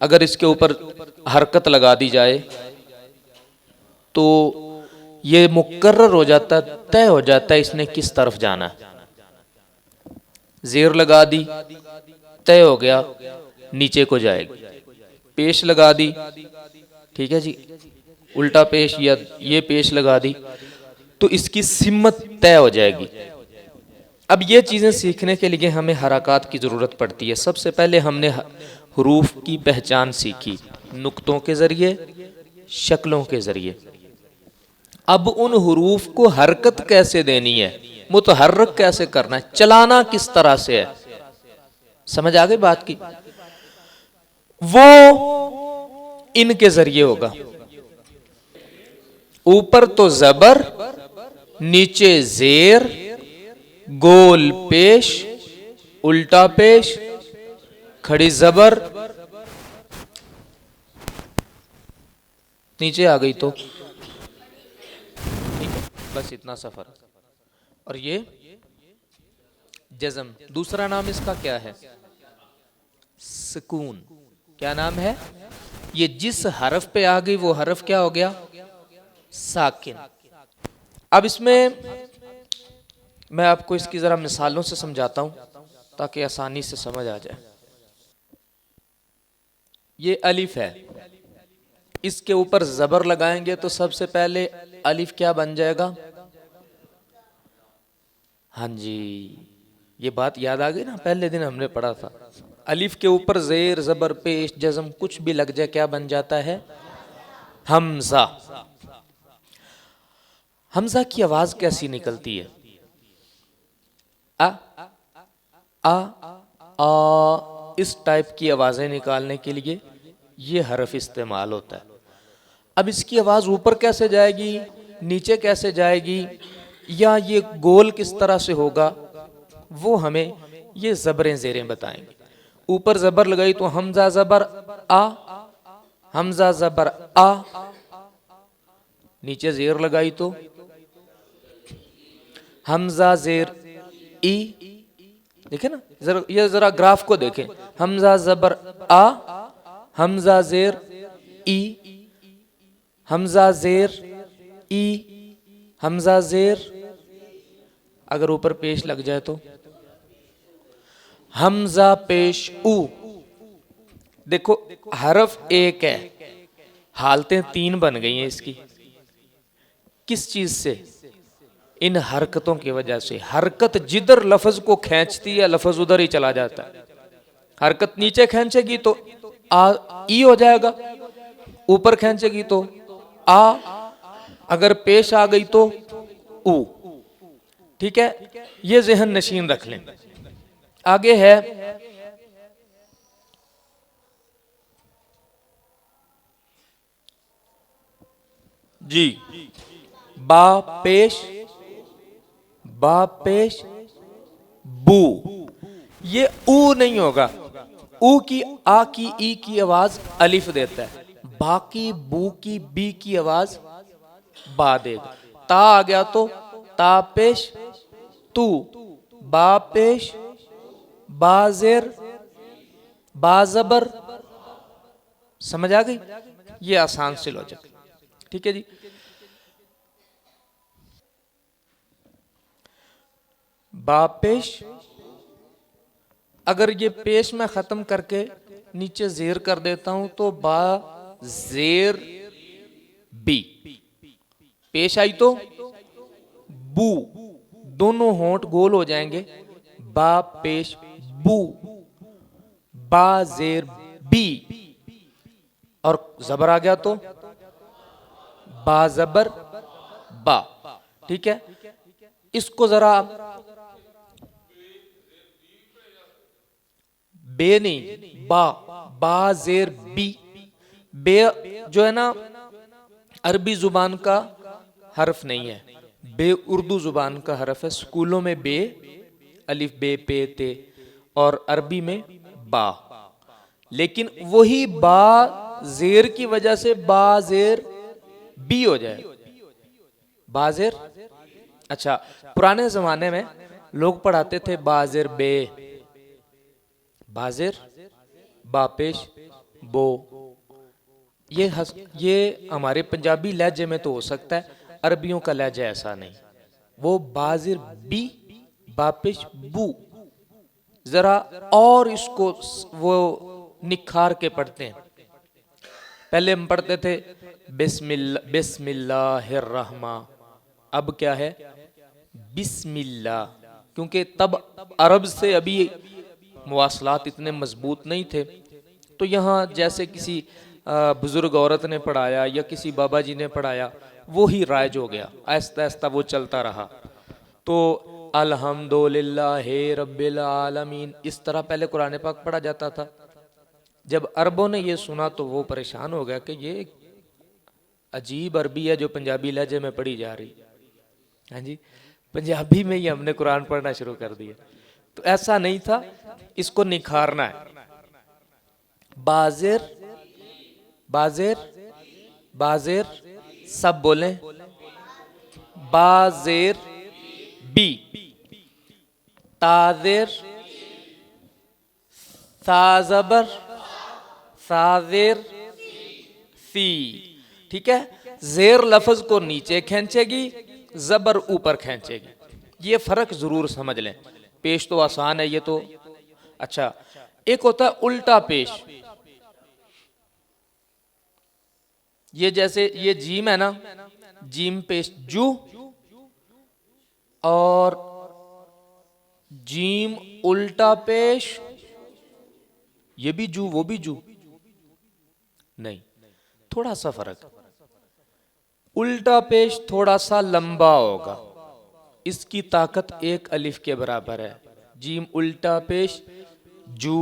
अगर इसके ऊपर हरकत लगा दी जाए तो ये मुकर्रर हो जाता, तय हो जाता है इसने किस तरफ जाना है। जेर लगा दी, तय हो गया नीचे को जाएगी। पेश लगा दी, ठीक है जी, उल्टा पेश या ये पेश लगा दी तो इसकी सिमत तय हो जाएगी। अब ये चीज़ें सीखने के लिए हमें हरकत की ज़रूरत पड़ती है। सबसे पहले हमने हरूफ की पहचान सीखी, नुक्तों के ज़रिए, शक्लों के ज़रिए। अब उन हरूफ को हरकत कैसे देनी है, मुतहर्रक कैसे करना है, चलाना किस तरह से है, समझ आ गई बात की? वो इनके ज़रिए होगा। ऊपर तो ज़बर, नीचे ज़ेर, गोल पेश, उल्टा पेश, खड़ी ज़बर, नीचे आ गई तो ठीक है, बस इतना सफर। और ये जज़म, दूसरा नाम इसका क्या है? सुकून। क्या नाम है? ये जिस हरफ पे आ गई वो हरफ क्या हो गया? साकिन। अब इसमें मैं आपको इसकी जरा मिसालों से समझाता हूं ताकि आसानी से समझ आ जाए। ये अलिफ है, इसके ऊपर जबर लगाएंगे तो सबसे पहले अलिफ क्या बन जाएगा? हाँ जी, ये बात याद आ गई ना, पहले दिन हमने पढ़ा था। अलिफ के ऊपर जेर, जबर, पेश, जज़म कुछ भी लग जाए क्या बन जाता है? हमजा। हमजा की आवाज कैसी निकलती है? आ आ आ, इस टाइप की आवाजें निकालने के लिए ये हरफ इस्तेमाल होता है। अब इसकी आवाज ऊपर कैसे जाएगी, नीचे कैसे जाएगी, या ये गोल किस तरह से होगा, वो हमें ये जबरें जेरें बताएंगे। ऊपर जबर लगाई तो हमजा जबर आ, हमजा जबर आ, नीचे जेर लगाई तो हमजा जेर ई। देखे ना, ये जरा ग्राफ को देखें, हमजा जबर आ, हमजा जेर ई, हमजा जेर ई, हमजा जेर, अगर ऊपर पेश लग जाए तो हमजा पेश ऊ। देखो हरफ एक है, हालतें तीन बन गई हैं इसकी। किस चीज से? इन हरकतों की वजह से। हरकत जिधर लफ्ज को खींचती है लफ्ज उधर ही चला जाता है। हरकत नीचे खींचेगी तो आ ई हो जाएगा, ऊपर खींचेगी तो आ, अगर पेश आ गई तो ऊ। ठीक है, ये ज़हन नशीन रख लें। आगे है जी, बा पेश, बा पेश बू। ये ऊ नहीं होगा, ऊ की, आ की, ई की आवाज अलिफ देता है, बा की, बू की, बी की आवाज बा देगा। ता आ गया तो ता पेश तू, बा पेश बाजेर, बाजबर। समझ आ गई? ये आसान से लॉजिक, ठीक है जी। बा पेश, अगर ये पेश में खत्म करके नीचे जेर कर देता हूं तो बा जेर बी। पेश आई तो बू, दोनों होंठ गोल हो जाएंगे, बा पेश बू, बा जेर बी। और जबर आ गया तो बा जबर बा। ठीक है, इसको जरा बे नहीं, बा, बा जेर बी। बे जो है ना अरबी जुबान का हरफ नहीं है, बे उर्दू जुबान का हरफ है। स्कूलों में बे, अलिफ बे पे ते, और अरबी में बा। लेकिन वही बा जेर की वजह से बा जेर बी हो जाए, बाजेर। अच्छा, पुराने जमाने में लोग पढ़ाते थे बाजेर बे, बाजेर बापेश बो। ये हमारे पंजाबी लहजे में तो हो सकता है, अरबियों का लहजा ऐसा नहीं। वो बाजिर बी, बापिश बू, जरा और इसको वो निखार के पढ़ते हैं। पहले हम पढ़ते थे बिस्मिल्लाहिर्रहमा, अब क्या है बिस्मिल्लाह, क्योंकि तब अरब से अभी मुवासलात इतने मजबूत नहीं थे। तो यहाँ जैसे किसी बुजुर्ग औरत ने पढ़ाया या किसी बाबा जी ने पढ़ाया, वो ही राइज हो गया, आहिस्ता आहिस्ता वो चलता रहा। तो अल्हम्दुलिल्लाहि रब्बिल आलमीन, इस तरह पहले कुरान पाक पढ़ा जाता था। जब अरबों ने ये सुना तो वो परेशान हो गया कि ये अजीब अरबी है जो पंजाबी लहजे में पढ़ी जा रही। हाँ जी, पंजाबी में ही हमने कुरान पढ़ना शुरू कर दिया। तो ऐसा नहीं था, इसको निखारना है। बाजिर बाजिर बाजिर, सब बोलें, बाजिर बी, ताजिर साजबर साजिर सी। ठीक है, जेर लफ्ज को नीचे खींचेगी, जबर ऊपर खींचेगी। ये फर्क जरूर समझ लें। पेश तो आसान है ये तो। अच्छा, एक होता है उल्टा पेश। ये जैसे ये जीम है ना, जीम पेश जू, और जीम उल्टा पेश, ये भी जू वो भी जू नहीं, थोड़ा सा फर्क। उल्टा पेश थोड़ा सा लंबा होगा, इसकी ताकत एक अलिफ के बराबर है। जीम उल्टा पेश जू,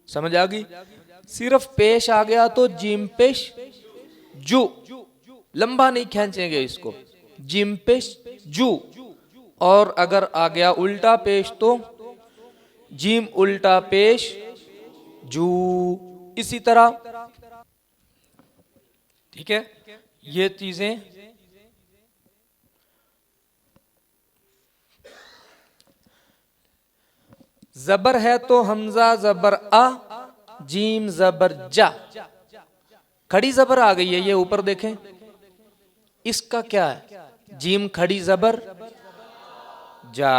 समझ आ गई। सिर्फ पेश आ गया तो जीम पेश जू, लंबा नहीं खींचेंगे इसको, जीम पेश जू। और अगर आ गया उल्टा पेश तो जीम उल्टा पेश जू, इसी तरह। ठीक है, ये चीजें जबर है तो हमजा जबर आ, जीम जबर जा, खड़ी जबर आ गई है। ये ऊपर देखें, इसका क्या है, जीम खड़ी जबर जा,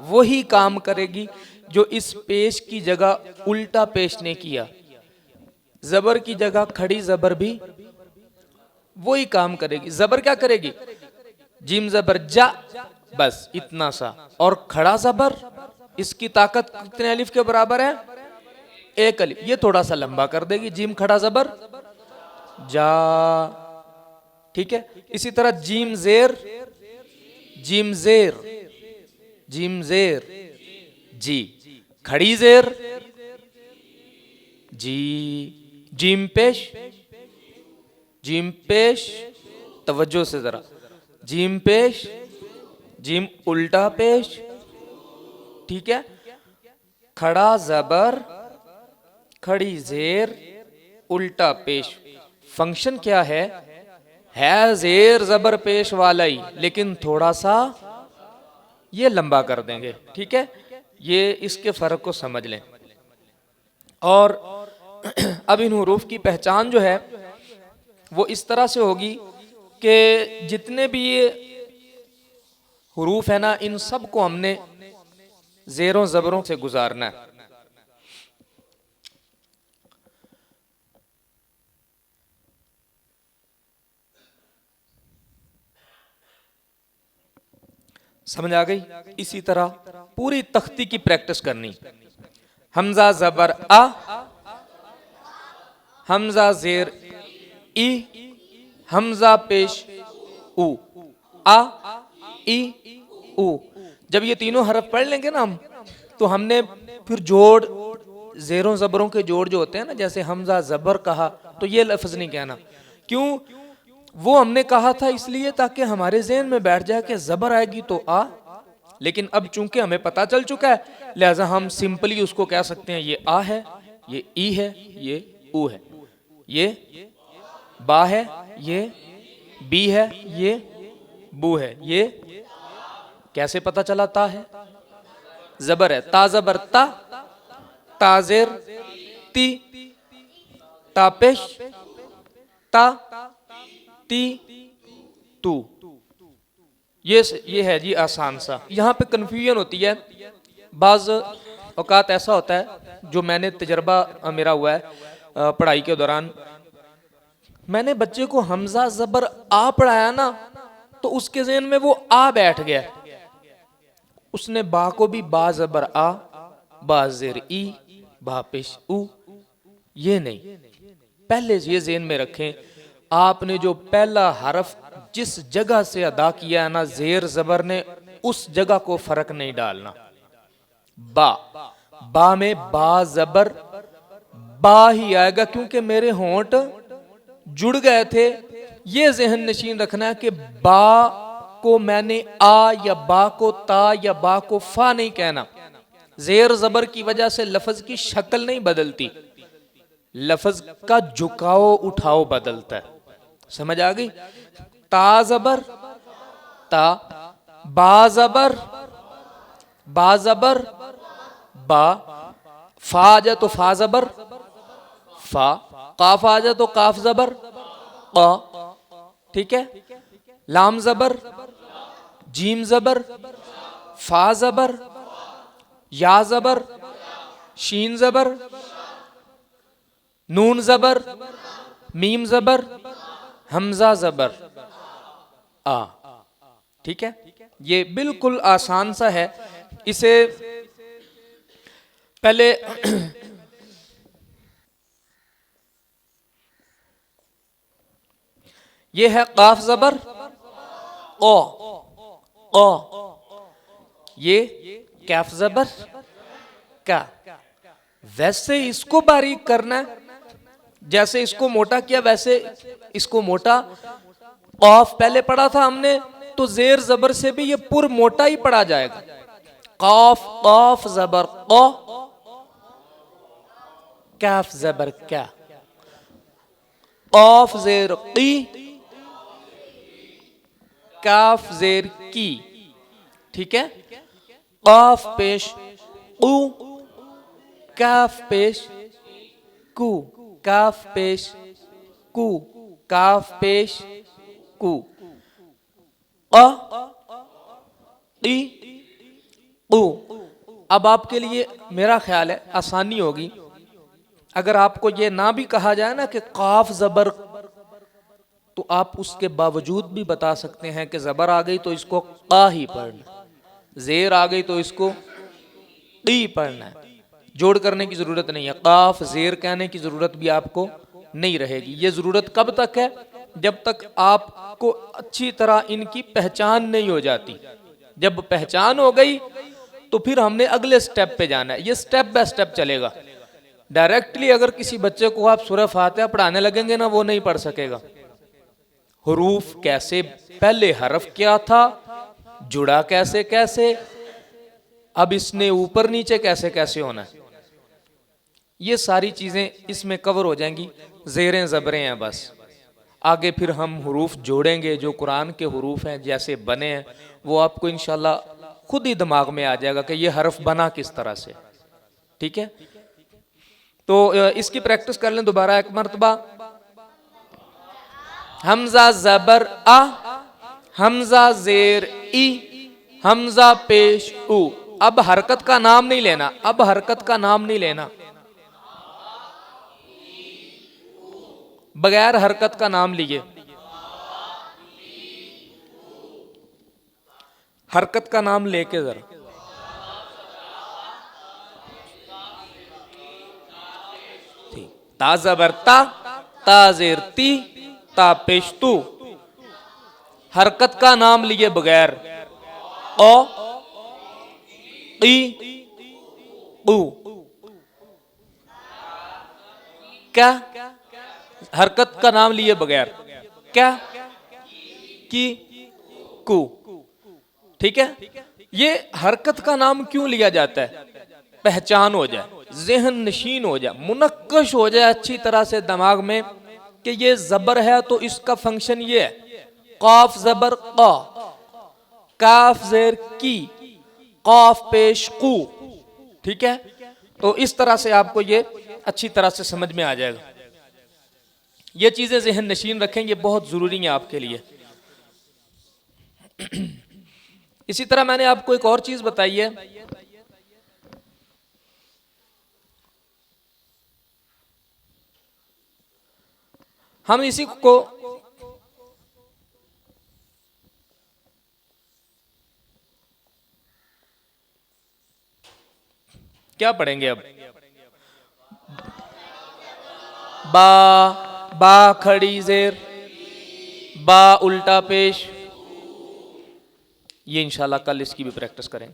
वही काम करेगी जो इस पेश की जगह उल्टा पेश ने किया। जबर की जगह खड़ी जबर भी वही काम करेगी। जबर क्या करेगी, जीम जबर जा, बस इतना सा। और खड़ा जबर, इसकी ताकत कितने अलिफ के बराबर है, एक अलिफ। ये थोड़ा सा लंबा कर देगी, जीम खड़ा जबर जा। ठीक है, इसी तरह जीम जेर, जीम जेर, जीम जेर जी, खड़ी जेर जी, जीम पेश, जीम पेश, तवज्जो से जरा, जीम पेश, जीम उल्टा पेश। ठीक है, खड़ा जबर, खड़ी जेर, उल्टा पेश। फंक्शन क्या है जेर जबर पेश वाला ही, लेकिन थोड़ा सा ये लंबा कर देंगे। ठीक है, ये इसके फर्क को समझ लें। और अब इन हुरूफ की पहचान जो है वो इस तरह से होगी कि जितने भी ये हुरूफ है ना, इन सब को हमने जेरों जबरों से गुजारना है। समझ आ गई। इसी तरह पूरी तख्ती की प्रैक्टिस करनी। हमजा जबर आ, हमजा जेर ई, हमजा पेश उ, आ ई उ। जब ये तीनों हरफ पढ़ लेंगे ना हम, तो हमने फिर जोड़, जेरों जबरों के जोड़ जो होते हैं ना, जैसे हमजा जबर कहा तो ये लफ्ज नहीं कहना। क्यों? वो हमने कहा था इसलिए ताकि हमारे ज़हन में बैठ जाए कि जबर आएगी तो आ, लेकिन अब चूंकि हमें पता चल चुका है, लिहाजा हम सिंपली उसको कह सकते हैं ये आ है, ये ई है, ये ऊ है, ये बा है, ये बी है, ये बू है। ये कैसे पता चला ता है, जबर है, ता जबर ता, ताजेर ती, ता पेश ता ती तू। ये है जी आसान सा। यहाँ पे कन्फ्यूजन होती है, बाज औकात ऐसा होता है, जो मैंने तजर्बा मेरा हुआ है पढ़ाई के दौरान, मैंने बच्चे को हमजा जबर आ पढ़ाया ना, तो उसके ज़हन में वो आ बैठ गया, उसने बा को भी बा जबर आ, बा जेर ई, बा पेश उ। ये नहीं, पहले ये ज़हन में रखें, आपने जो पहला हरफ जिस जगह से अदा किया है ना जेर जबर ने, उस जगह को फर्क नहीं डालना। बा, बा में बा जबर बा ही आएगा, क्योंकि मेरे होंठ जुड़ गए थे। ये जहन नशीन रखना है कि बा को मैंने आ या बा को ता या बा को फा नहीं कहना। जेर जबर की वजह से लफ्ज की शक्ल नहीं बदलती, लफ्ज का झुकाव उठाव बदलता है। समझ आ गई? ता जबर ता, बा जबर बा जबर बा, फा आ जाए तो फा जबर फा, काफ आ जाए तो काफ जबर का, ठीक है। लाम जबर, जीम जबर, फा जबर, या जबर, शीन जबर, नून जबर, मीम जबर, हमजा जबर आ। ठीक है, ये बिल्कुल आसान सा है। इसे पहले ये है काफ जबर ओ, ये कैफ जबर का। वैसे इसको बारीक करना है, जैसे इसको मोटा किया वैसे इसको मोटा। कौफ पहले पढ़ा था हमने, तो जेर जबर से भी ये पुर मोटा ही पढ़ा जाएगा। कौफ कौफ जबर कौ, कैफ जबर क्या, कौफ जेर की, काफ जेर की। ठीक है, कौफ पेश कु, काफ पेश कु, काफ पेश कु, काफ पेश कु, ई कु। अब आपके लिए मेरा ख्याल है आसानी होगी अगर आपको ये ना भी कहा जाए ना कि काफ जबर, तो आप उसके बावजूद भी बता सकते हैं कि जबर आ गई तो इसको का ही पढ़ना, जेर आ गई तो इसको ई पढ़ना है। जोड़ करने की जरूरत नहीं है, काफ जेर कहने की जरूरत भी आपको नहीं रहेगी। ये जरूरत कब तक है? जब तक आपको अच्छी तरह इनकी पहचान नहीं हो जाती। जब पहचान हो गई तो फिर हमने अगले स्टेप पे जाना है। ये स्टेप बाय स्टेप चलेगा। डायरेक्टली अगर किसी बच्चे को आप सूरह फातिहा पढ़ाने लगेंगे ना, वो नहीं पढ़ सकेगा। हुरूफ कैसे, पहले हरफ क्या था, जुड़ा कैसे कैसे, अब इसने ऊपर नीचे कैसे कैसे होना है, ये सारी चीजें इसमें कवर हो जाएंगी। जेरें जबरें हैं बस, आगे फिर हम हुरूफ जोड़ेंगे। जो कुरान के हुरूफ हैं जैसे बने हैं वो आपको इंशाल्लाह खुद ही दिमाग में आ जाएगा कि ये हरफ बना किस तरह से। ठीक है, तो इसकी प्रैक्टिस कर लें दोबारा एक मरतबा। हमजा जबर आ, हमजा जेर ई, हमजा पेश उ। अब हरकत का नाम नहीं लेना, अब हरकत का नाम नहीं लेना, बगैर हरकत का नाम लिए। हरकत का नाम लेके जरा, ता जबर ता, ता जेर ती, ता पेश तू। हरकत का नाम लिए बगैर, ओ ई उ। क्या? हरकत का नाम लिए बगैर, क्या की कु। ठीक है, ये हरकत का नाम क्यों लिया जाता है? पहचान हो जाए, जहन नशीन हो जाए, मुनक्कश हो जाए अच्छी तरह से दिमाग में कि ये जबर है तो इसका फंक्शन ये है। काफ जबर का, काफ जेर की, काफ पेश कु। ठीक है, तो इस तरह से आपको ये अच्छी तरह से समझ में आ जाएगा। ये चीजें ज़हन नशीन रखें, ये बहुत जरूरी है आपके लिए। इसी तरह मैंने आपको एक और चीज बताई है, हम इसी को क्या पढ़ेंगे अब? बा, बा खड़ी जेर, बा उल्टा पेश। ये इंशाल्लाह कल इसकी भी प्रैक्टिस करें।